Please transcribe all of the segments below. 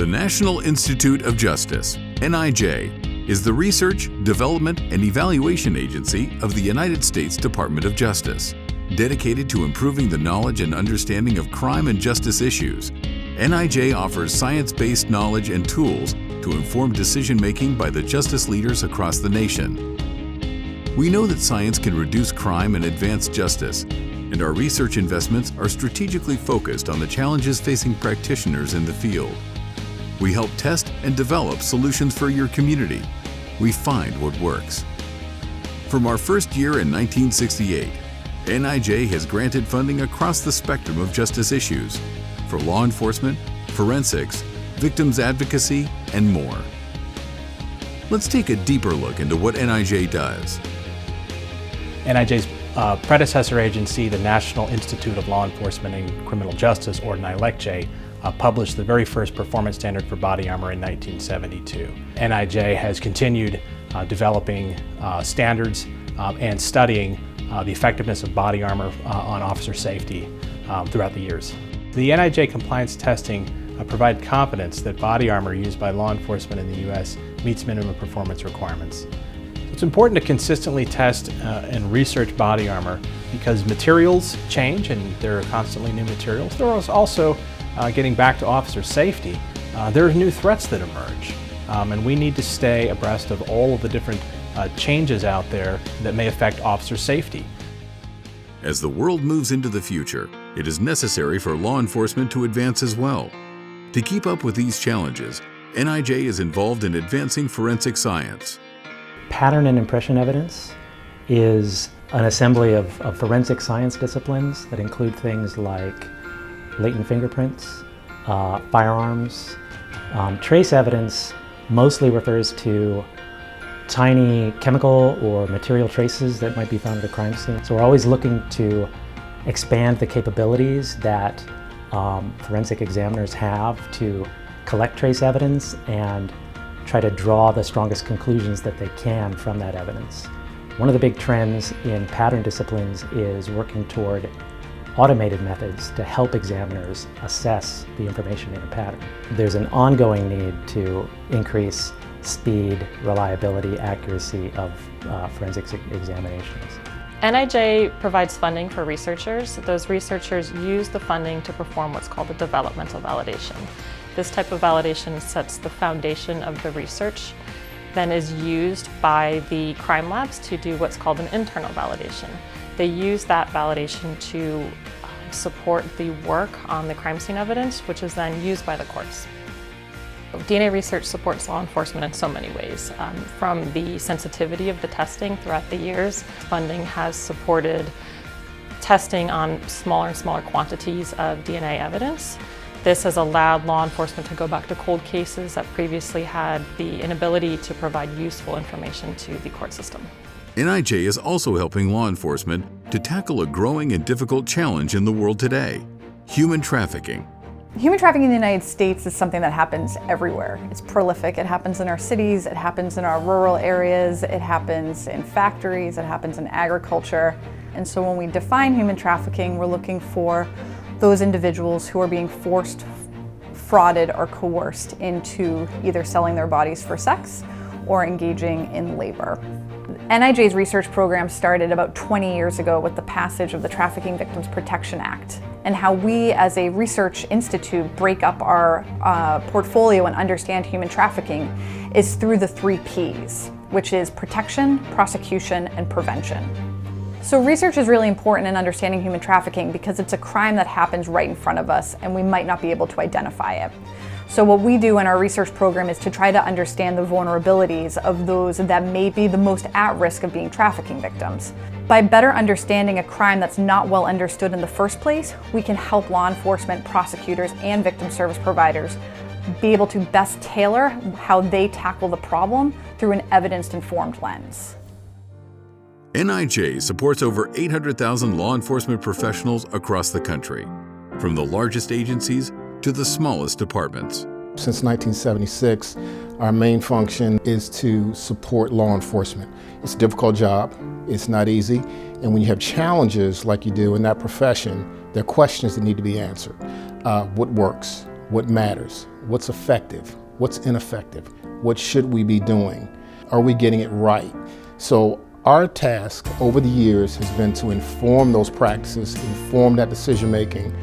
The National Institute of Justice, NIJ, is the research, development, and evaluation agency of the United States Department of Justice. Dedicated to improving the knowledge and understanding of crime and justice issues, NIJ offers science-based knowledge and tools to inform decision-making by the justice leaders across the nation. We know that science can reduce crime and advance justice, and our research investments are strategically focused on the challenges facing practitioners in the field. We help test and develop solutions for your community. We find what works. From our first year in 1968, NIJ has granted funding across the spectrum of justice issues for law enforcement, forensics, victims advocacy, and more. Let's take a deeper look into what NIJ does. NIJ's predecessor agency, the National Institute of Law Enforcement and Criminal Justice, or NILECJ, published the very first performance standard for body armor in 1972. NIJ has continued developing standards and studying the effectiveness of body armor on officer safety throughout the years. The NIJ compliance testing provide confidence that body armor used by law enforcement in the U.S. meets minimum performance requirements. It's important to consistently test and research body armor because materials change and there are constantly new materials. There is also, getting back to officer safety, there are new threats that emerge and we need to stay abreast of all of the different changes out there that may affect officer safety. As the world moves into the future, it is necessary for law enforcement to advance as well. To keep up with these challenges, NIJ is involved in advancing forensic science. Pattern and impression evidence is an assembly of forensic science disciplines that include things like latent fingerprints, firearms. Trace evidence mostly refers to tiny chemical or material traces that might be found at a crime scene. So we're always looking to expand the capabilities that forensic examiners have to collect trace evidence and try to draw the strongest conclusions that they can from that evidence. One of the big trends in pattern disciplines is working toward automated methods to help examiners assess the information in a pattern. There's an ongoing need to increase speed, reliability, accuracy of forensics examinations. NIJ provides funding for researchers. Those researchers use the funding to perform what's called a developmental validation. This type of validation sets the foundation of the research, then is used by the crime labs to do what's called an internal validation. They use that validation to support the work on the crime scene evidence, which is then used by the courts. DNA research supports law enforcement in so many ways. From the sensitivity of the testing throughout the years, funding has supported testing on smaller and smaller quantities of DNA evidence. This has allowed law enforcement to go back to cold cases that previously had the inability to provide useful information to the court system. NIJ is also helping law enforcement to tackle a growing and difficult challenge in the world today: human trafficking. Human trafficking in the United States is something that happens everywhere. It's prolific. It happens in our cities, it happens in our rural areas, it happens in factories, it happens in agriculture. And so when we define human trafficking, we're looking for those individuals who are being forced, frauded, or coerced into either selling their bodies for sex or engaging in labor. NIJ's research program started about 20 years ago with the passage of the Trafficking Victims Protection Act, and how we as a research institute break up our portfolio and understand human trafficking is through the 3 Ps, which is protection, prosecution, and prevention. So research is really important in understanding human trafficking because it's a crime that happens right in front of us and we might not be able to identify it. So what we do in our research program is to try to understand the vulnerabilities of those that may be the most at risk of being trafficking victims. By better understanding a crime that's not well understood in the first place, we can help law enforcement, prosecutors, and victim service providers be able to best tailor how they tackle the problem through an evidence-informed lens. NIJ supports over 800,000 law enforcement professionals across the country, from the largest agencies to the smallest departments. Since 1976, our main function is to support law enforcement. It's a difficult job, it's not easy, and when you have challenges like you do in that profession, there are questions that need to be answered. What works? What matters? What's effective? What's ineffective? What should we be doing? Are we getting it right? So our task over the years has been to inform those practices, inform that decision making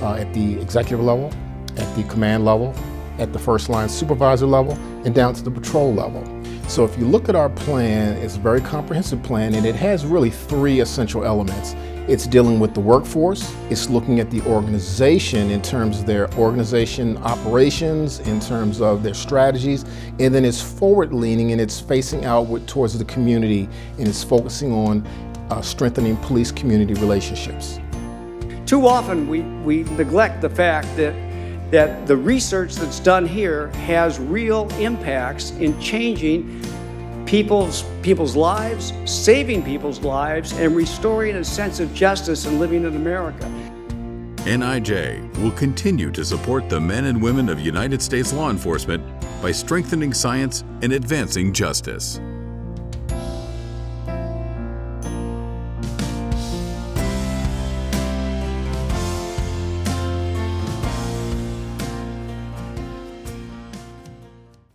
at the executive level, at the command level, at the first line supervisor level, and down to the patrol level. So if you look at our plan, it's a very comprehensive plan, and it has really three essential elements. It's dealing with the workforce, it's looking at the organization in terms of their organization operations, in terms of their strategies, and then it's forward-leaning and it's facing outward towards the community, and it's focusing on strengthening police-community relationships. Too often we neglect the fact that the research that's done here has real impacts in changing people's lives, saving people's lives, and restoring a sense of justice and living in America. NIJ will continue to support the men and women of United States law enforcement by strengthening science and advancing justice.